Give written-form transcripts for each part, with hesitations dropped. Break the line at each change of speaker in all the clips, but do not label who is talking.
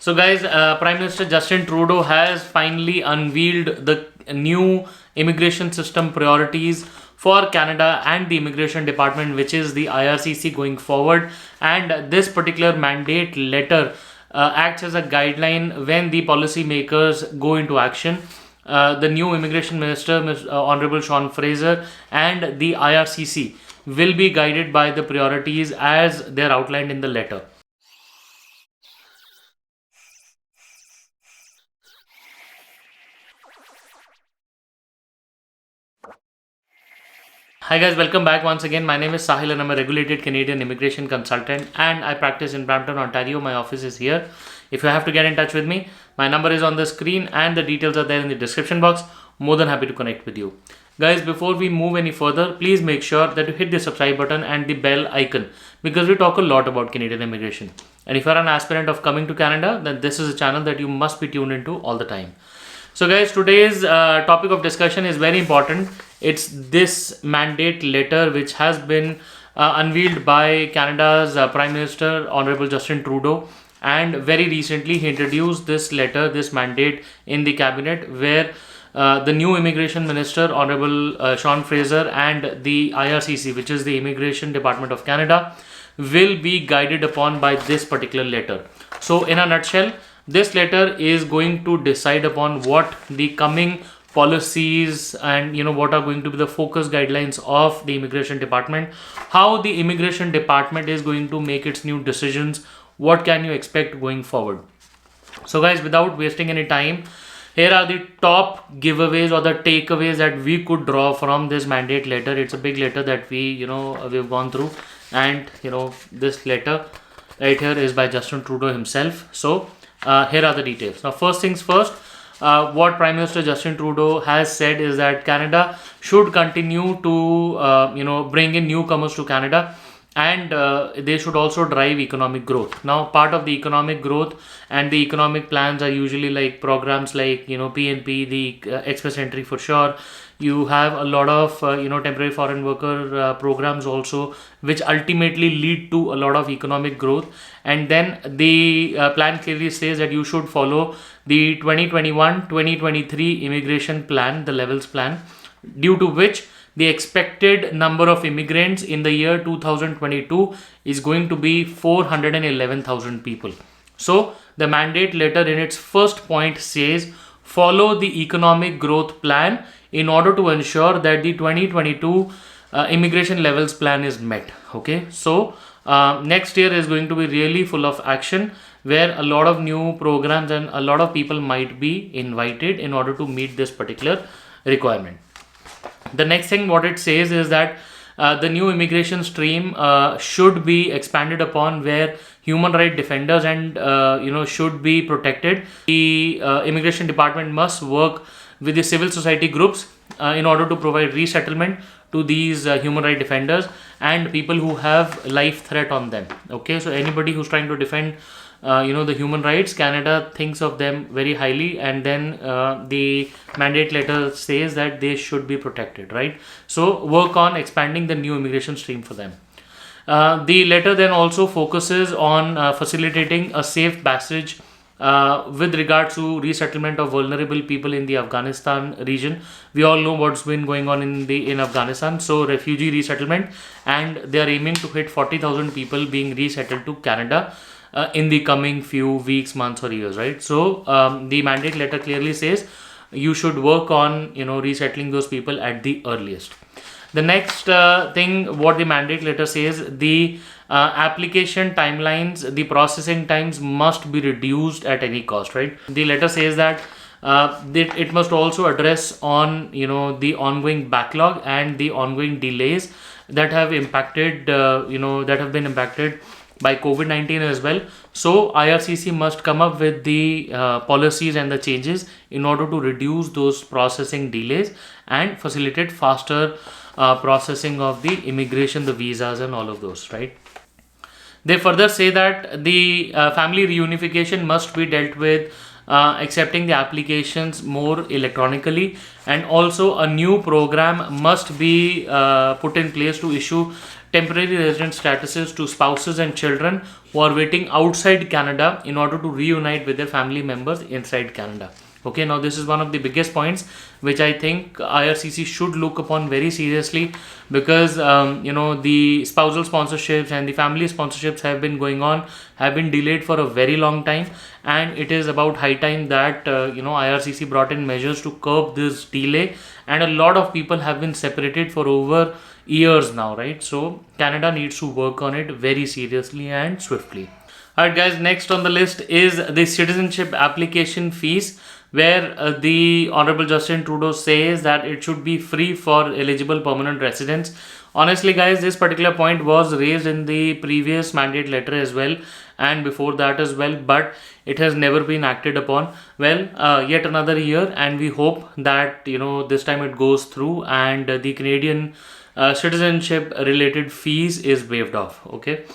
So, guys, Prime Minister Justin Trudeau has finally unveiled the new immigration system priorities for Canada and the Immigration Department, which is the IRCC going forward. And this particular mandate letter acts as a guideline when the policymakers go into action. The new Immigration Minister, Honorable Sean Fraser, and the IRCC will be guided by the priorities as they're outlined in the letter. Hi guys, welcome back once again. My name is Sahil and I'm a regulated Canadian immigration consultant and I practice in Brampton, Ontario. My office is here. If you have to get in touch with me, my number is on the screen and the details are there in the description box. More than happy to connect with you. Guys, before we move any further, please make sure that you hit the subscribe button and the bell icon because we talk a lot about Canadian immigration. And if you are an aspirant of coming to Canada, then this is a channel that you must be tuned into all the time. So, guys, today's topic of discussion is very important. It's this mandate letter which has been unveiled by Canada's Prime Minister, Honorable Justin Trudeau. And very recently, he introduced this letter, this mandate in the cabinet, where the new immigration minister, Honorable Sean Fraser, and the IRCC, which is the Immigration Department of Canada, will be guided upon by this particular letter. So, in a nutshell, this letter is going to decide upon what the coming policies and what are going to be the focus guidelines of the immigration department, how the immigration department is going to make its new decisions, what can you expect going forward. So, guys, without wasting any time, here are the top giveaways or the takeaways that we could draw from this mandate letter. It's a big letter that we've gone through, and this letter right here is by Justin Trudeau himself. So here are the details. Now, first things first, what Prime Minister Justin Trudeau has said is that Canada should continue to bring in newcomers to Canada, and they should also drive economic growth. Now, part of the economic growth and the economic plans are usually like programs like PNP, the Express Entry for sure. You have a lot of temporary foreign worker programs also, which ultimately lead to a lot of economic growth. And then the plan clearly says that you should follow the 2021-2023 immigration plan, the levels plan, due to which the expected number of immigrants in the year 2022 is going to be 411,000 people. So the mandate letter in its first point says follow the economic growth plan in order to ensure that the 2022 immigration levels plan is met. Okay, so next year is going to be really full of action, where a lot of new programs and a lot of people might be invited in order to meet this particular requirement. The next thing what it says is that the new immigration stream should be expanded upon, where human right defenders and should be protected. The immigration department must work with the civil society groups in order to provide resettlement to these human right defenders and people who have life threat on them. Okay, so anybody who's trying to defend the human rights, Canada thinks of them very highly, and then the mandate letter says that they should be protected, right? So work on expanding the new immigration stream for them. The letter then also focuses on facilitating a safe passage with regard to resettlement of vulnerable people in the Afghanistan region. We all know what's been going on in Afghanistan. So refugee resettlement, and they are aiming to hit 40,000 people being resettled to Canada in the coming few weeks, months or years, right? So the mandate letter clearly says you should work on resettling those people at the earliest. The next thing what the mandate letter says, the application timelines, the processing times must be reduced at any cost, right? The letter says that it must also address on the ongoing backlog and the ongoing delays that have impacted that have been impacted by COVID-19 as well. So IRCC must come up with the policies and the changes in order to reduce those processing delays and facilitate faster processing of the immigration, the visas and all of those, right? They further say that the family reunification must be dealt with accepting the applications more electronically, and also a new program must be put in place to issue temporary resident statuses to spouses and children who are waiting outside Canada in order to reunite with their family members inside Canada. Okay, now this is one of the biggest points which I think IRCC should look upon very seriously, because the spousal sponsorships and the family sponsorships have been going on, have been delayed for a very long time, and it is about high time that IRCC brought in measures to curb this delay. And a lot of people have been separated for over years now, right? So Canada needs to work on it very seriously and swiftly. Alright guys, next on the list is the citizenship application fees, where the Honorable Justin Trudeau says that it should be free for eligible permanent residents. Honestly guys, this particular point was raised in the previous mandate letter as well, and before that as well, but it has never been acted upon. Well, yet another year, and we hope that this time it goes through and the Canadian citizenship related fees is waived off. Okay.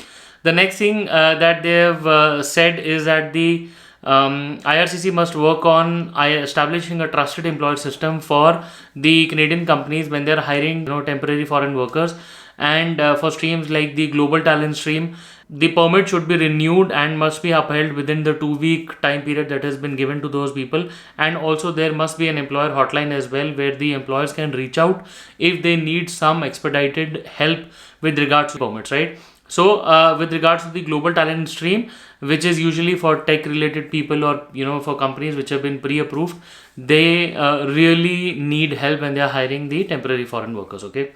The next thing that they have said is that the IRCC must work on establishing a trusted employer system for the Canadian companies when they are hiring temporary foreign workers. And for streams like the Global Talent Stream, the permit should be renewed and must be upheld within the 2-week time period that has been given to those people. And also there must be an employer hotline as well, where the employers can reach out if they need some expedited help with regards to permits, right? So with regards to the Global Talent Stream, which is usually for tech related people or for companies which have been pre-approved, they really need help when they are hiring the temporary foreign workers. Okay.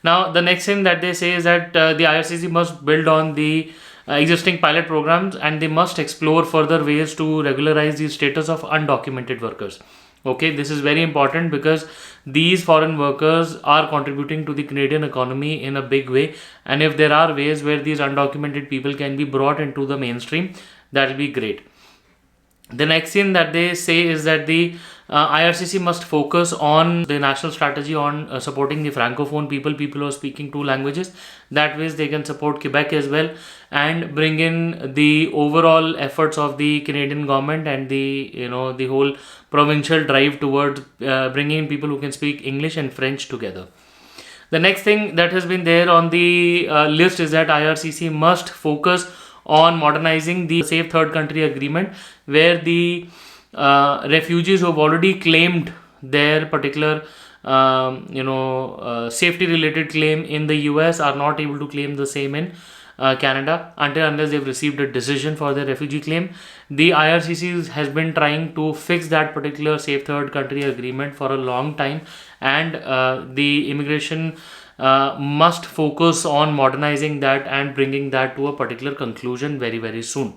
Now the next thing that they say is that the IRCC must build on the existing pilot programs, and they must explore further ways to regularize the status of undocumented workers. Okay, this is very important because these foreign workers are contributing to the Canadian economy in a big way, and if there are ways where these undocumented people can be brought into the mainstream, that will be great. The next thing that they say is that the IRCC must focus on the national strategy on supporting the francophone people who are speaking 2 languages. That ways they can support Quebec as well, and bring in the overall efforts of the Canadian government and the the whole provincial drive towards bringing in people who can speak English and French together. The next thing that has been there on the list is that IRCC must focus on modernizing the Safe Third Country Agreement, where the refugees who have already claimed their particular safety related claim in the US are not able to claim the same in Canada unless they've received a decision for their refugee claim. The IRCC has been trying to fix that particular Safe Third Country Agreement for a long time, and the immigration must focus on modernizing that and bringing that to a particular conclusion very, very soon.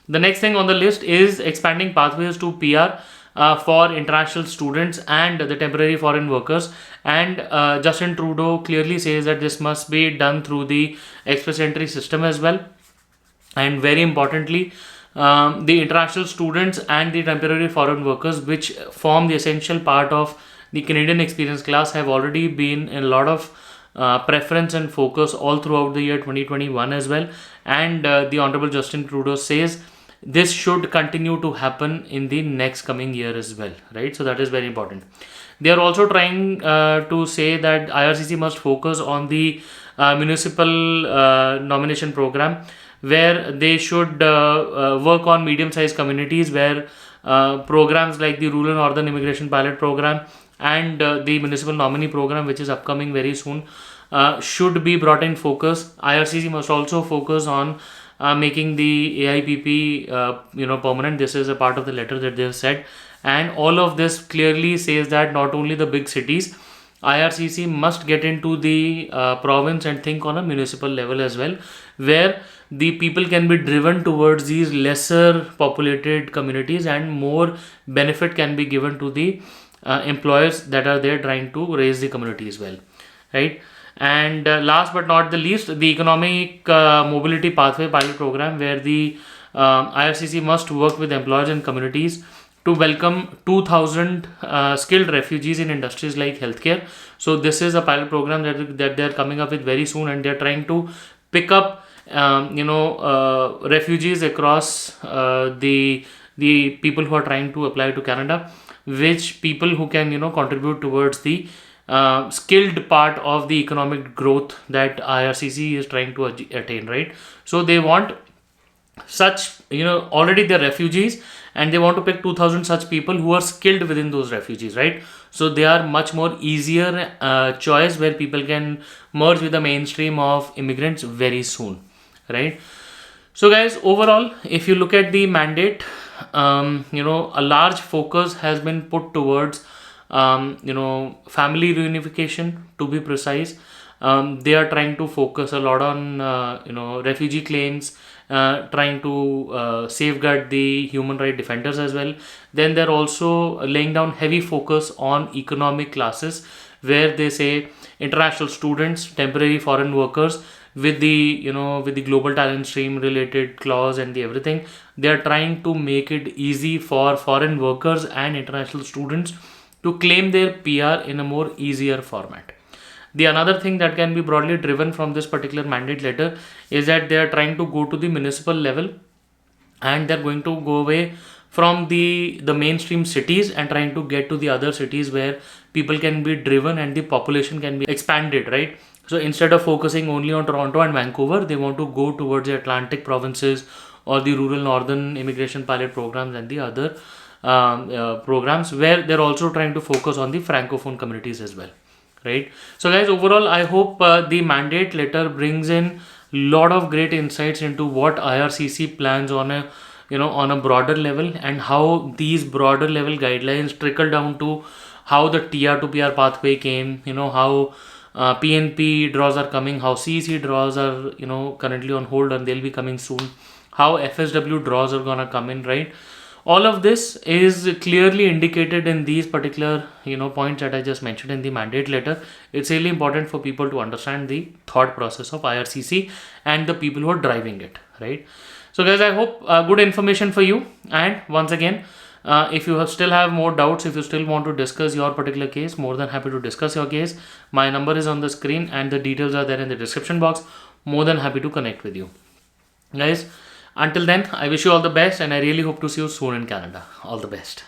The next thing on the list is expanding pathways to PR for international students and the temporary foreign workers. And Justin Trudeau clearly says that this must be done through the express entry system as well. And very importantly, the international students and the temporary foreign workers, which form the essential part of the Canadian experience class, have already been in a lot of preference and focus all throughout the year 2021 as well. And the Honorable Justin Trudeau says this should continue to happen in the next coming year as well, right? So that is very important. They are also trying to say that IRCC must focus on the municipal nomination program, where they should work on medium-sized communities, where programs like the Rural Northern Immigration Pilot Program and the Municipal Nominee Program, which is upcoming very soon, should be brought in focus. IRCC must also focus on making the AIPP permanent. This is a part of the letter that they have said, and all of this clearly says that not only the big cities, IRCC must get into the province and think on a municipal level as well, where the people can be driven towards these lesser populated communities and more benefit can be given to the employers that are there trying to raise the community as well, right? And last but not the least, the Economic Mobility Pathway Pilot Program, where the IRCC must work with employers and communities to welcome 2,000 skilled refugees in industries like healthcare. So this is a pilot program that they are coming up with very soon, and they are trying to pick up refugees across the people who are trying to apply to Canada, which people who can contribute towards the skilled part of the economic growth that IRCC is trying to attain, right? So they want such, already they're refugees, and they want to pick 2000 such people who are skilled within those refugees, right? So they are much more easier choice where people can merge with the mainstream of immigrants very soon, right? So guys, overall, if you look at the mandate, a large focus has been put towards family reunification, to be precise. They are trying to focus a lot on refugee claims, trying to safeguard the human right defenders as well. Then they're also laying down heavy focus on economic classes, where they say international students, temporary foreign workers, with the with the global talent stream related clause and the everything, they are trying to make it easy for foreign workers and international students to claim their PR in a more easier format. The another thing that can be broadly driven from this particular mandate letter is that they are trying to go to the municipal level, and they're going to go away from the mainstream cities and trying to get to the other cities where people can be driven and the population can be expanded, right? So instead of focusing only on Toronto and Vancouver, they want to go towards the Atlantic provinces or the rural northern immigration pilot programs and the other programs, where they're also trying to focus on the francophone communities as well, right? So guys, overall, I hope the mandate letter brings in lot of great insights into what IRCC plans on a on a broader level, and how these broader level guidelines trickle down to how the TR to PR pathway came, how PNP draws are coming, how CEC draws are currently on hold and they'll be coming soon, how FSW draws are gonna come in, right? All of this is clearly indicated in these particular points that I just mentioned in the mandate letter. It's really important for people to understand the thought process of IRCC and the people who are driving it, right? So guys, I hope good information for you. And once again, if you still have more doubts, if you still want to discuss your particular case, more than happy to discuss your case. My number is on the screen and the details are there in the description box. More than happy to connect with you guys. Until then, I wish you all the best, and I really hope to see you soon in Canada. All the best.